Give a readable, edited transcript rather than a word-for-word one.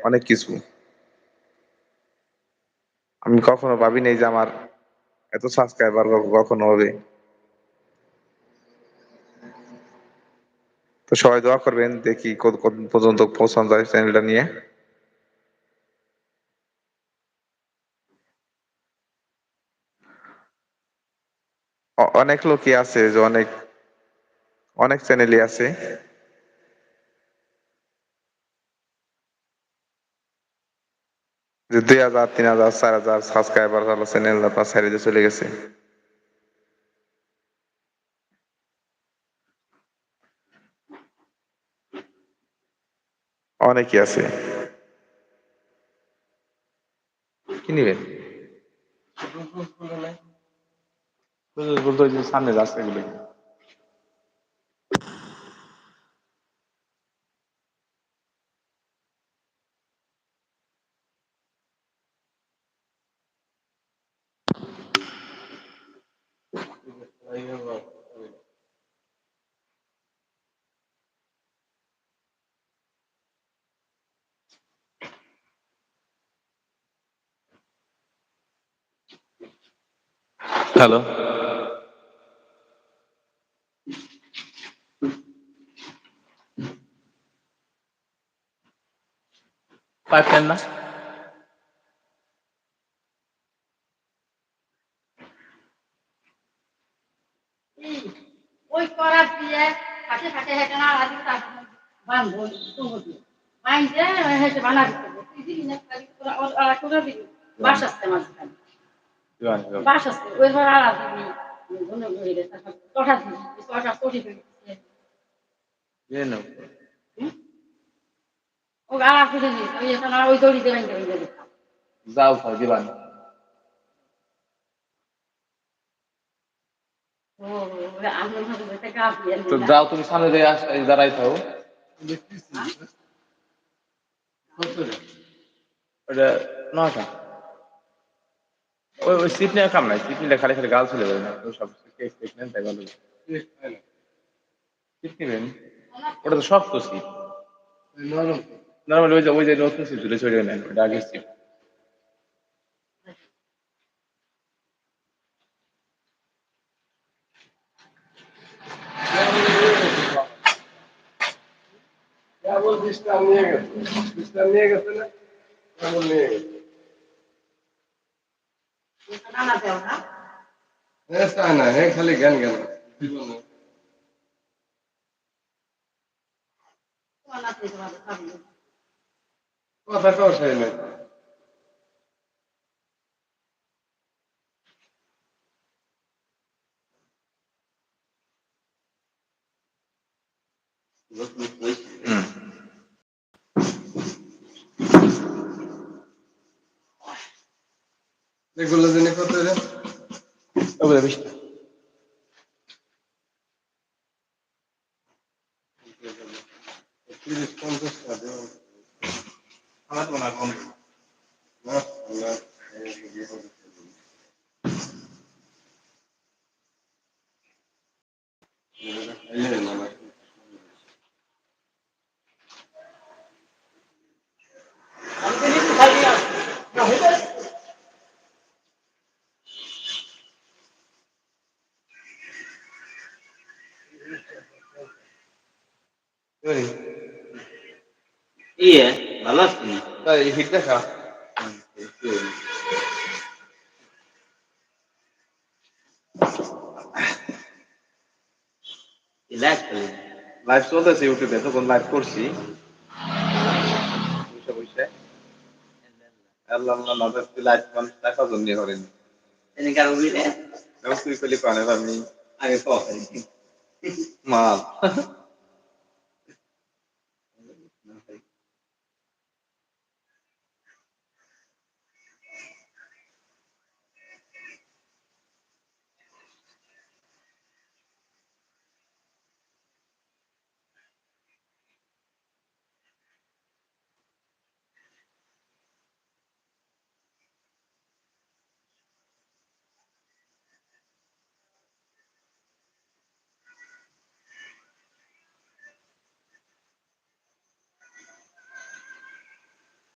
অনেক কিছু। আমি কখনো ভাবি নাই যে আমার এত সাবস্ক্রাইবার কখনো হবে। তো সবাই দোয়া করবেন দেখি কত পর্যন্ত পৌঁছানো যায় চ্যানেলটা নিয়ে। অনেক লোকই আছে যে অনেক চ্যানেলই আছে। যে ২,০০০, ৩,০০০, ৪,০০০ সাবস্ক্রাইবার হলো চ্যানেল আপনার ছেড়ে দিয়ে চলে গেছে। অনেকই আছে। কি নিবেন? বলতে ওই যে সামনে রাস্তাগুলো। হ্যালো। পাইপলাইন না? ওই করার দিয়ে হাতে হাতে হেঁটে না আগে তার বানবো মাইন্ডে হেঁটে বানা দিতে তুই দিবি না করে দিবি বাস আসতে মাঝখানে বাস আসতে ওই ধর আর দিবি ঘন ঘুরে গেছে কটা দিবি কটা কোটি ও গাড়া ফিরে দিস ওই না ওই দড়ি দেবেন দেবেন যাও খাও দিবান তো যাও তুমি সামনে দিয়ে দাঁড়াই থাও ওটা নটা ওই সিট নিয়ে কাম নাই সিট নিলে খালি খালি গাল চলে যাবে না ওই সব সিট নেন তাই ভালো সিট নেবেন ওটা তো শক্ত সিট নর্মালি ওই যে নতুন সিট ঝুলে চড়িয়ে নেন ওটা আগের সিট বিশ্রাম নিয়ে গেছে না কেমন নিয়ে গেছে তা না হ্যাঁ খালি জ্ঞান জ্ঞান কথা কর সাই না এগুলো জেনে কত রে ওগুলো বেশি আমার মনে হয় কম না ইয়ে ভালো আছি তাই হিট দেখা লাইভ চলতেছে ইউটিউবে তখন লাইভ করছি বসে বসে আল্লাহ নজর লাইভ মানুষ দেখা জন্য করেন এনে কারণ বুঝলে তুই কলি পানে আমি আগে মাল